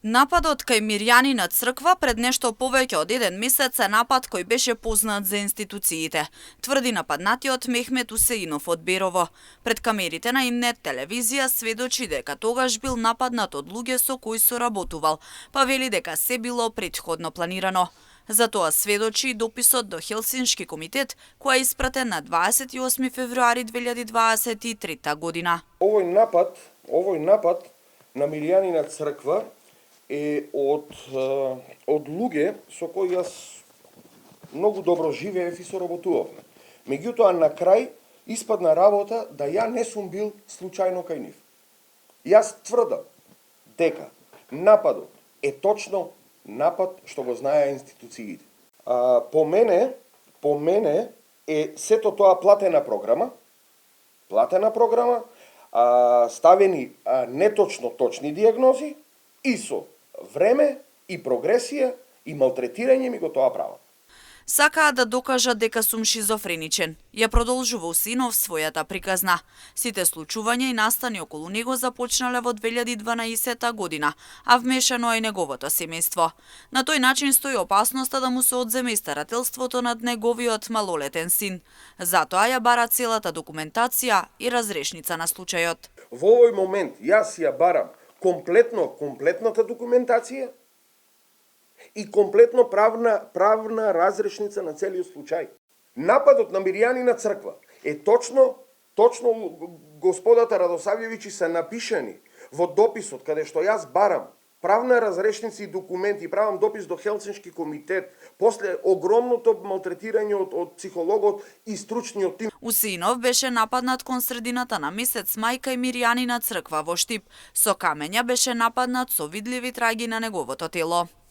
Нападот кај Мирјанина црква пред нешто повеќе од еден месец е напад кој беше познат за институциите, тврди нападнатиот Мехмет Усеинов од Берово. Пред камерите на Имнет телевизија сведочи дека тогаш бил нападнат од луѓе со кои соработувал, па вели дека се било претходно планирано. За тоа сведочи и дописот до Хелсиншки комитет, кој е испратен на 28 февруари 2023 година. Овој напад на Мирјанина црква е од луѓе со кои јас многу добро живеев и соработувавме. Меѓутоа на крај испадна работа да ја не сум бил случајно кај нив. Јас тврдам дека нападот е точно напад што го знаеа институциите. По мене е сето тоа платена програма, ставени неточно точни диагнози и со време и прогресија и малтретирање ми го тоа прават. Сакаа да докажат дека сум шизофреничен. Ја продолжува Усеинов својата приказна. Сите случувања и настани околу него започнале во 2012 година, а вмешано е неговото семејство. На тој начин стои опасноста да му се одземе старателството над неговиот малолетен син. Затоа ја бара целата документација и разрешница на случајот. Во овој момент јас ја барам комплетната документација и комплетно правна разрешница на целиот случај. Нападот на Мирјанина црква е точно господата Радосављевичи се напишани во дописот каде што јас барам правна разрешница и документи, правам допис до Хелсиншки комитет, после огромното малтретирање од психологот и стручниот тим. Усеинов беше нападнат кон средината на месец мај кај Мирјанина црква во Штип. Со камења беше нападнат со видливи траги на неговото тело.